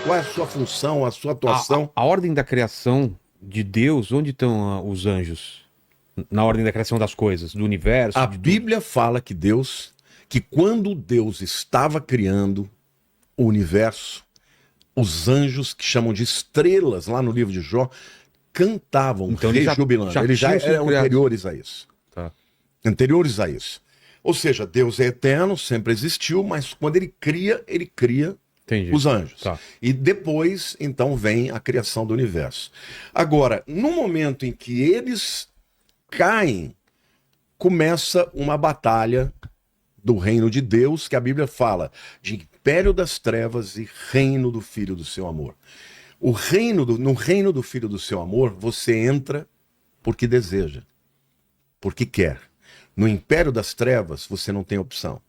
Qual é a sua função, a sua A, atuação? a ordem da criação de Deus, onde estão os anjos? Na ordem da criação das coisas, do universo, A de tudo. Bíblia fala que quando Deus estava criando o universo, os anjos, que chamam de estrelas, lá no livro de Jó, cantavam, Então eles rejubilando. já Eles já tinham sido eram criados. anteriores a isso. Tá. Anteriores a isso. Ou seja, Deus é eterno, sempre existiu, mas quando ele cria Entendi. os anjos. Tá. E depois, então, vem a criação do universo. Agora, no momento em que eles caem, começa uma batalha do reino de Deus, que a Bíblia fala de império das trevas e reino do Filho do seu amor. No reino do Filho do seu amor, você entra porque deseja, porque quer. No império das trevas, você não tem opção.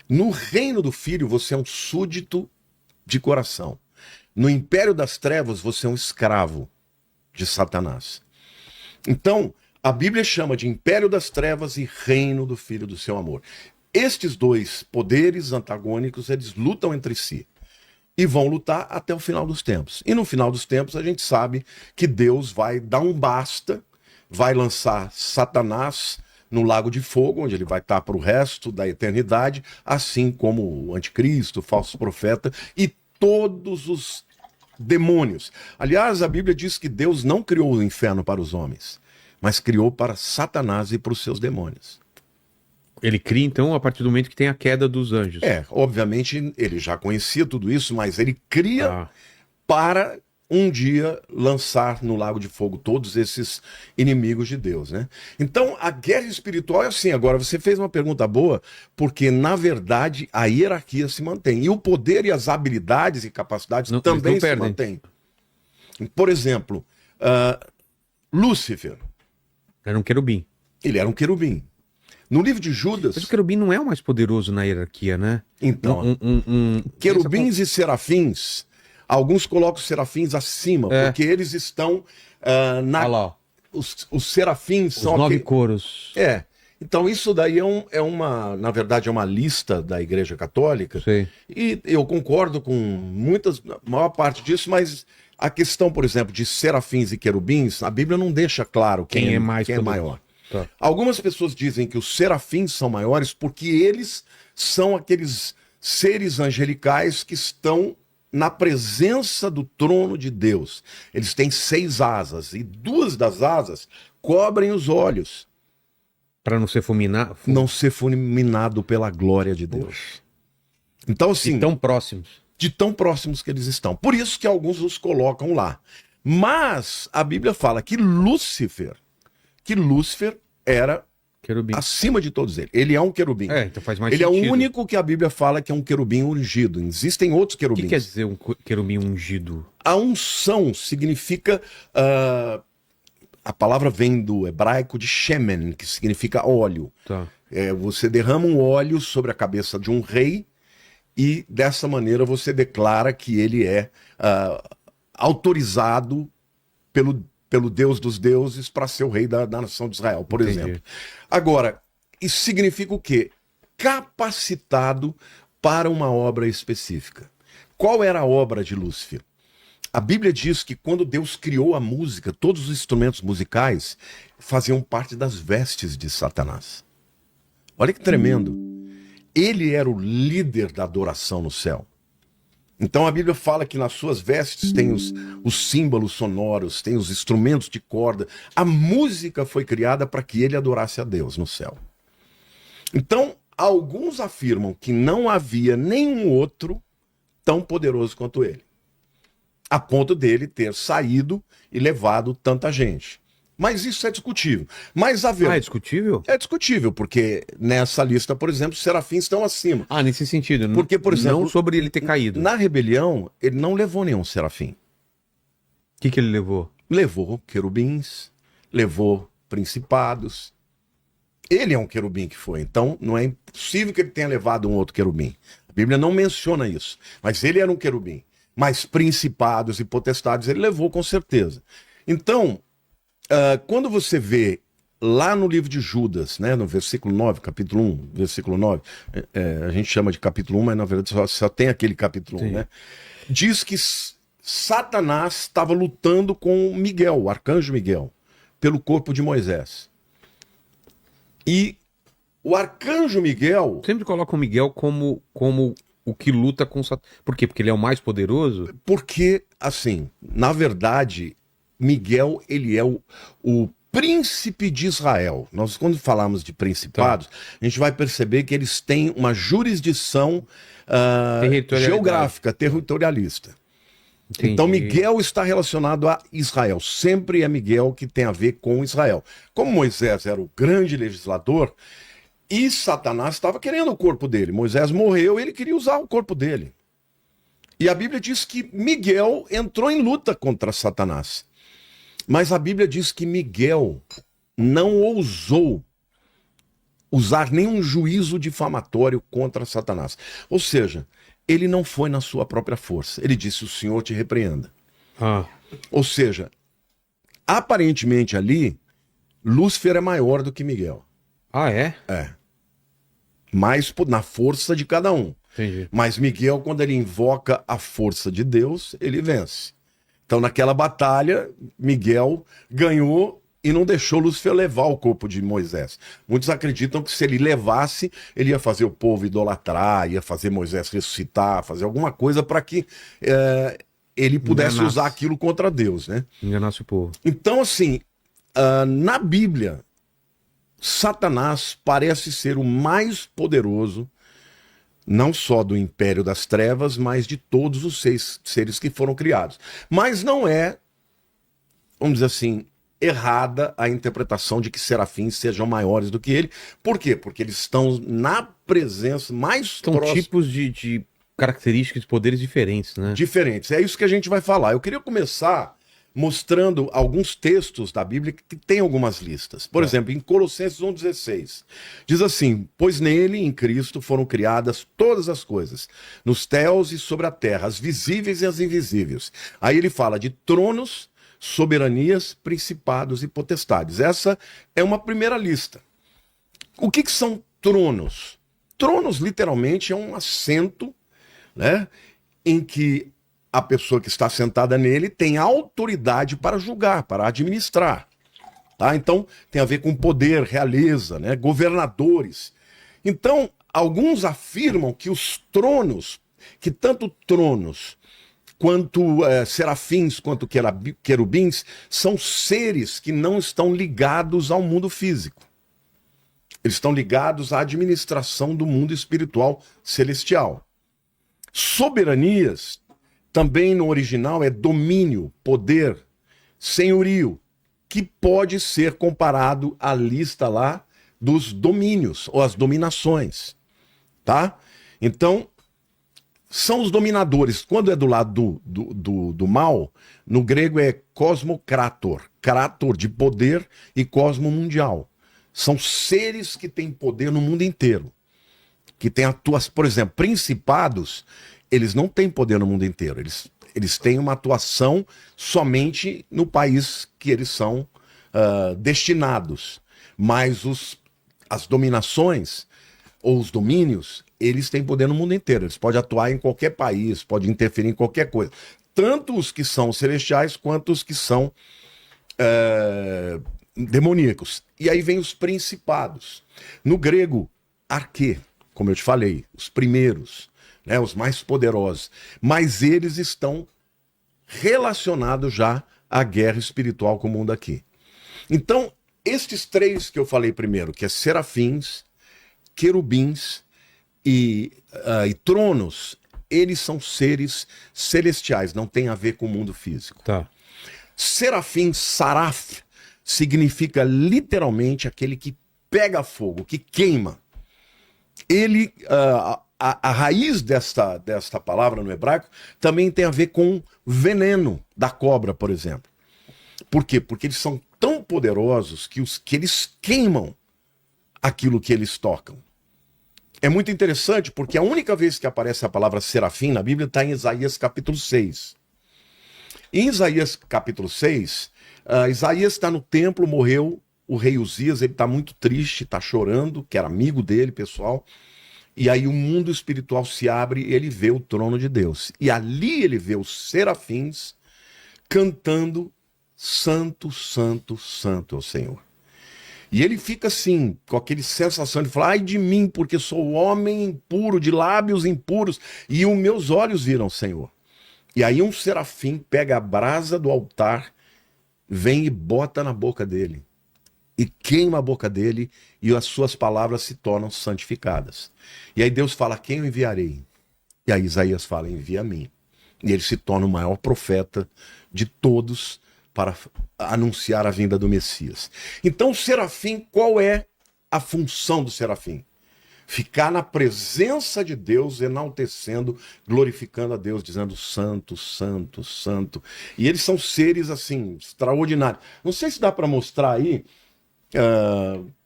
No reino do Filho, você é um súdito de coração. No império das trevas, você é um escravo de Satanás. Então, a Bíblia chama de império das trevas e reino do Filho do seu amor. Estes dois poderes antagônicos, eles lutam entre si. E vão lutar até o final dos tempos. E no final dos tempos, a gente sabe que Deus vai dar um basta, vai lançar Satanás no lago de fogo, onde ele vai estar para o resto da eternidade, assim como o anticristo, o falso profeta e todos os demônios. Aliás, a Bíblia diz que Deus não criou o inferno para os homens, mas criou para Satanás e para os seus demônios. Ele cria, então, a partir do momento que tem a queda dos anjos. Obviamente, ele já conhecia tudo isso, mas ele cria Ah, para um dia lançar no lago de fogo todos esses inimigos de Deus, né? Então, a guerra espiritual é assim. Agora, você fez uma pergunta boa, porque, na verdade, a hierarquia se mantém. E o poder e as habilidades e capacidades Não- eles também não se perdem. mantêm. Por exemplo, Lúcifer, era um querubim. ele era um querubim. No livro de Mas o Judas, querubim não é o mais poderoso na hierarquia, né? então, querubins e serafins, alguns colocam os serafins acima, É. porque eles estão Olha lá, ó, os serafins os são 9 aquele... coros. Então isso daí na verdade é uma lista da Igreja Católica. Sei. E eu concordo com a maior parte disso, mas a questão, por exemplo, de serafins e querubins, a Bíblia não deixa claro Quem é mais quem é poderoso. maior. Tá. Algumas pessoas dizem que os serafins são maiores porque eles são aqueles seres angelicais que estão na presença do trono de Deus. Eles têm 6 asas e 2 das asas cobrem os olhos, Pra não ser fulminar. não ser fulminado pela glória de Deus. Então, assim, Tão próximos. de tão próximos que eles estão. Por isso que alguns os colocam lá. Mas a Bíblia fala que Lúcifer era Querubim. acima de todos eles. Ele é um querubim. Então faz mais Ele é sentido. o único que a Bíblia fala que é um querubim ungido. Existem outros O que querubins. quer dizer um querubim ungido? A unção significa... a palavra vem do hebraico de shemen, que significa óleo. Tá. Você derrama um óleo sobre a cabeça de um rei e dessa maneira você declara que ele é autorizado pelo Deus dos deuses para ser o rei da nação de Israel, por Entendi. exemplo. Agora, isso significa o quê? Capacitado para uma obra específica. Qual era a obra de Lúcifer? A Bíblia diz que quando Deus criou a música, todos os instrumentos musicais faziam parte das vestes de Satanás. Olha que tremendo. Ele era o líder da adoração no céu. Então a Bíblia fala que nas suas vestes tem os símbolos sonoros, tem os instrumentos de corda. A música foi criada para que ele adorasse a Deus no céu. Então, alguns afirmam que não havia nenhum outro tão poderoso quanto ele, a ponto dele ter saído e levado tanta gente. Mas isso é discutível. Mas a É verdade discutível? é discutível, porque nessa lista, por exemplo, os serafins estão acima. Nesse sentido. Porque, por exemplo, não sobre ele ter caído. Na rebelião, ele não levou nenhum serafim. O que ele levou? Levou querubins, levou principados. Ele é um querubim que foi, então não é impossível que ele tenha levado um outro querubim. A Bíblia não menciona isso, mas ele era um querubim. Mas principados e potestades ele levou com certeza. Então, quando você vê lá no livro de Judas, né, no versículo 9, capítulo 1, versículo 9, a gente chama de capítulo 1, mas na verdade só tem aquele capítulo 1, né? Diz que Satanás estava lutando com Miguel, o arcanjo Miguel, pelo corpo de Moisés. E o arcanjo Miguel... Sempre coloca o Miguel como o que luta com Satanás. Por quê? Porque ele é o mais poderoso? Porque, assim, na verdade, Miguel, ele é o príncipe de Israel. Nós, quando falamos de principados, a gente vai perceber que eles têm uma jurisdição geográfica, territorialista. Entendi. Então, Miguel está relacionado a Israel. Sempre é Miguel que tem a ver com Israel. Como Moisés era o grande legislador, e Satanás estava querendo o corpo dele. Moisés morreu e ele queria usar o corpo dele. E a Bíblia diz que Miguel entrou em luta contra Satanás. Mas a Bíblia diz que Miguel não ousou usar nenhum juízo difamatório contra Satanás. Ou seja, ele não foi na sua própria força. Ele disse, o Senhor te repreenda. Ou seja, aparentemente ali, Lúcifer é maior do que Miguel. Ah, é? É. Mais na força de cada um. Entendi. Mas Miguel, quando ele invoca a força de Deus, ele vence. Então, naquela batalha, Miguel ganhou e não deixou Lúcifer levar o corpo de Moisés. Muitos acreditam que se ele levasse, ele ia fazer o povo idolatrar, ia fazer Moisés ressuscitar, fazer alguma coisa para que ele pudesse usar aquilo contra Deus, né? Enganasse o povo. Então, assim, na Bíblia, Satanás parece ser o mais poderoso, não só do império das trevas, mas de todos os seres que foram criados. Mas não é, vamos dizer assim, errada a interpretação de que serafins sejam maiores do que ele. Por quê? Porque eles estão na presença mais São tipos de características, poderes diferentes, né? Diferentes. É isso que a gente vai falar. Eu queria começar mostrando alguns textos da Bíblia que tem algumas listas. Por exemplo, em Colossenses 1,16, diz assim, pois nele, em Cristo, foram criadas todas as coisas, nos céus e sobre a terra, as visíveis e as invisíveis. Aí ele fala de tronos, soberanias, principados e potestades. Essa é uma primeira lista. O que são tronos? Tronos, literalmente, é um assento, né, em que a pessoa que está sentada nele tem autoridade para julgar, para administrar. Tá? Então, tem a ver com poder, realeza, né? Governadores. Então, alguns afirmam que os tronos, que tanto tronos quanto serafins, quanto querubins, são seres que não estão ligados ao mundo físico. Eles estão ligados à administração do mundo espiritual celestial. Soberanias, também no original, é domínio, poder, senhorio, que pode ser comparado à lista lá dos domínios, ou as dominações, tá? Então, são os dominadores. Quando é do lado do mal, no grego é cosmocrator, krator de poder e cosmo mundial. São seres que têm poder no mundo inteiro, que têm atuação, por exemplo, principados. Eles não têm poder no mundo inteiro. Eles têm uma atuação somente no país que eles são destinados. Mas as dominações ou os domínios, eles têm poder no mundo inteiro. Eles podem atuar em qualquer país, podem interferir em qualquer coisa. Tanto os que são celestiais quanto os que são demoníacos. E aí vem os principados. No grego, arquê, como eu te falei, os primeiros, né, os mais poderosos, mas eles estão relacionados já à guerra espiritual com o mundo aqui. Então, estes três que eu falei primeiro, que é serafins, querubins e tronos, eles são seres celestiais, não tem a ver com o mundo físico. Tá. Serafim, saraf, significa literalmente aquele que pega fogo, que queima. Ele... A raiz desta palavra no hebraico também tem a ver com veneno da cobra, por exemplo. Por quê? Porque eles são tão poderosos que eles queimam aquilo que eles tocam. É muito interessante porque a única vez que aparece a palavra serafim na Bíblia está em Isaías capítulo 6. Em Isaías capítulo 6, Isaías está no templo, morreu, o rei Uzias, ele está muito triste, está chorando, que era amigo dele, pessoal. E aí o mundo espiritual se abre e ele vê o trono de Deus. E ali ele vê os serafins cantando Santo, Santo, Santo é o Senhor. E ele fica assim, com aquele sensação de falar, ai de mim, porque sou homem impuro, de lábios impuros, e os meus olhos viram o Senhor. E aí um serafim pega a brasa do altar, vem e bota na boca dele. E queima a boca dele, e as suas palavras se tornam santificadas. E aí Deus fala, quem eu enviarei? E aí Isaías fala, envia a mim. E ele se torna o maior profeta de todos para anunciar a vinda do Messias. Então o serafim, qual é a função do serafim? Ficar na presença de Deus, enaltecendo, glorificando a Deus, dizendo santo, santo, santo. E eles são seres assim, extraordinários. Não sei se dá para mostrar aí,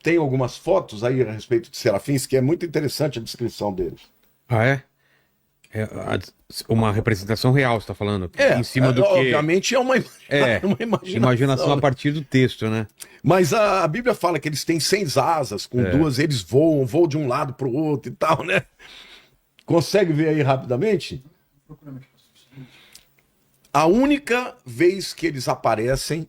tem algumas fotos aí a respeito de serafins, que é muito interessante a descrição deles. Ah, é? Uma representação real, você está falando? Em cima do que... Obviamente é uma imaginação. Imaginação a partir do texto, né? Mas a Bíblia fala que eles têm 6 asas, com 2 eles voam de um lado para o outro e tal, né? Consegue ver aí rapidamente? A única vez que eles aparecem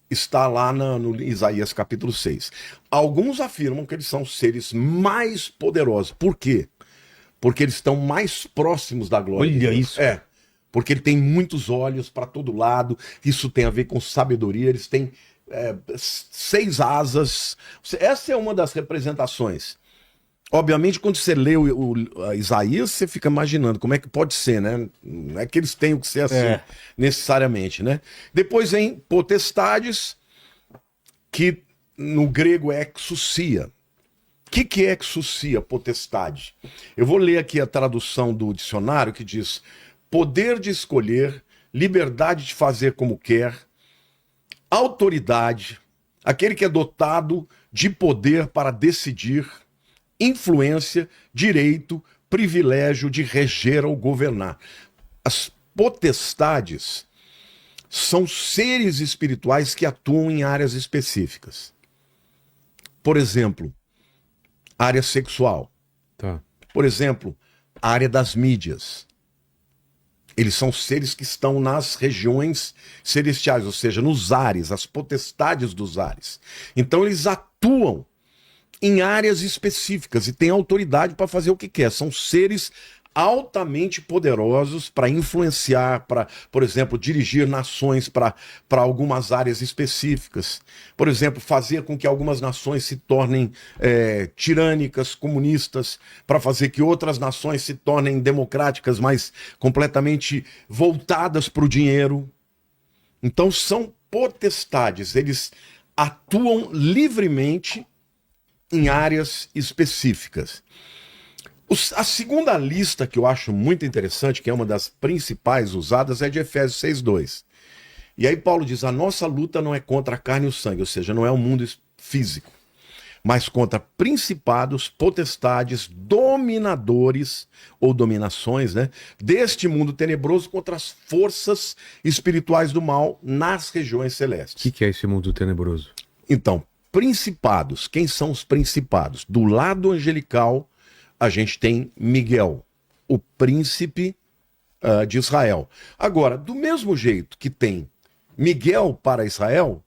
está lá no Isaías capítulo 6. Alguns afirmam que eles são seres mais poderosos. Por quê? Porque eles estão mais próximos da glória de Deus. Olha isso. Porque ele tem muitos olhos para todo lado. Isso tem a ver com sabedoria. Eles têm 6 asas. Essa é uma das representações. Obviamente, quando você lê o Isaías, você fica imaginando como é que pode ser, né? Não é que eles tenham que ser assim, necessariamente, né? Depois vem potestades, que no grego é exousia. O que é exousia, potestade? Eu vou ler aqui a tradução do dicionário que diz: poder de escolher, liberdade de fazer como quer, autoridade, aquele que é dotado de poder para decidir, influência, direito, privilégio de reger ou governar. As potestades são seres espirituais que atuam em áreas específicas. Por exemplo, área sexual. Tá. Por exemplo, a área das mídias. Eles são seres que estão nas regiões celestiais, ou seja, nos ares, as potestades dos ares. Então eles atuam em áreas específicas e têm autoridade para fazer o que quer. São seres altamente poderosos para influenciar, para, por exemplo, dirigir nações para algumas áreas específicas. Por exemplo, fazer com que algumas nações se tornem tirânicas, comunistas, para fazer que outras nações se tornem democráticas, mas completamente voltadas para o dinheiro. Então são potestades, eles atuam livremente em áreas específicas. A segunda lista que eu acho muito interessante, que é uma das principais usadas, é de Efésios 6:2. E aí Paulo diz, a nossa luta não é contra a carne e o sangue, ou seja, não é o mundo físico, mas contra principados, potestades, dominadores ou dominações, né, deste mundo tenebroso, contra as forças espirituais do mal nas regiões celestes. O que é esse mundo tenebroso? Então, principados, quem são os principados? Do lado angelical, a gente tem Miguel, o príncipe de Israel. Agora, do mesmo jeito que tem Miguel para Israel,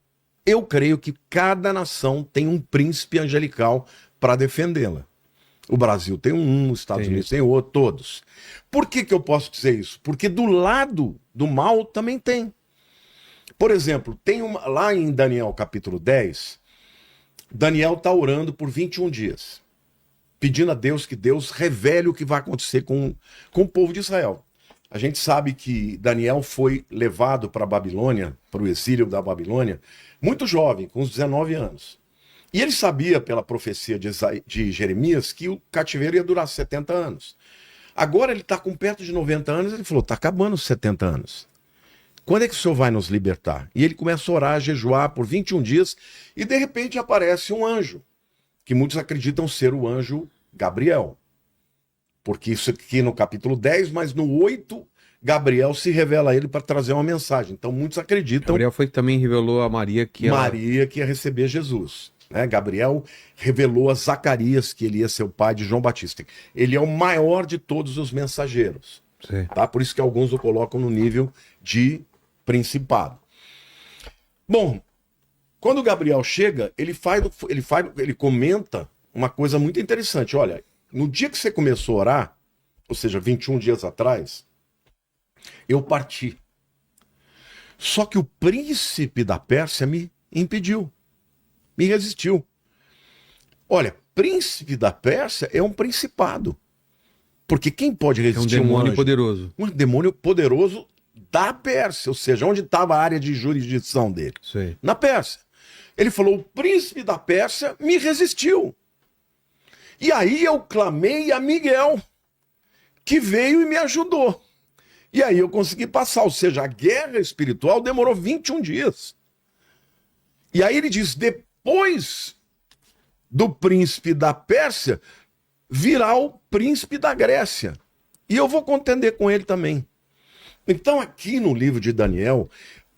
eu creio que cada nação tem um príncipe angelical para defendê-la. O Brasil tem um, os Estados Unidos tem outro, todos. Por que eu posso dizer isso? Porque do lado do mal também tem. Por exemplo, lá em Daniel capítulo 10, Daniel está orando por 21 dias. Pedindo a Deus que Deus revele o que vai acontecer com o povo de Israel. A gente sabe que Daniel foi levado para a Babilônia, para o exílio da Babilônia, muito jovem, com uns 19 anos. E ele sabia, pela profecia de Jeremias, que o cativeiro ia durar 70 anos. Agora ele está com perto de 90 anos, ele falou, está acabando os 70 anos. Quando é que o Senhor vai nos libertar? E ele começa a orar, a jejuar por 21 dias, e de repente aparece um anjo, que muitos acreditam ser o anjo Gabriel. Porque isso aqui no capítulo 10, mas no 8 Gabriel se revela a ele para trazer uma mensagem. Então muitos acreditam Gabriel foi que também revelou a Maria que Maria que ia receber Jesus. Né? Gabriel revelou a Zacarias que ele ia ser o pai de João Batista. Ele é o maior de todos os mensageiros. Sim. Tá? Por isso que alguns o colocam no nível de principado. Bom, quando Gabriel chega, ele comenta uma coisa muito interessante. Olha, no dia que você começou a orar, ou seja, 21 dias atrás, eu parti. Só que o príncipe da Pérsia me impediu, me resistiu. Olha, príncipe da Pérsia é um principado. Porque quem pode resistir é um demônio anjo? poderoso. Um demônio poderoso da Pérsia, ou seja, onde estava a área de jurisdição dele? Sei. Na Pérsia. Ele falou, o príncipe da Pérsia me resistiu. E aí eu clamei a Miguel, que veio e me ajudou. E aí eu consegui passar, ou seja, a guerra espiritual demorou 21 dias. E aí ele diz, depois do príncipe da Pérsia, virá o príncipe da Grécia. E eu vou contender com ele também. Então aqui no livro de Daniel,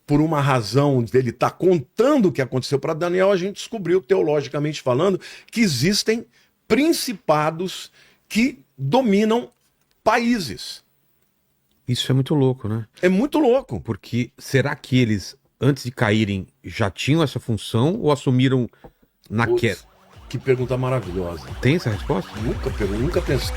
por uma razão dele estar contando o que aconteceu para Daniel, a gente descobriu, teologicamente falando, que existem principados que dominam países. Isso é muito louco, né? É muito louco. Porque será que eles, antes de caírem, já tinham essa função ou assumiram na queda? Que pergunta maravilhosa. Tem essa resposta? Nunca pensei.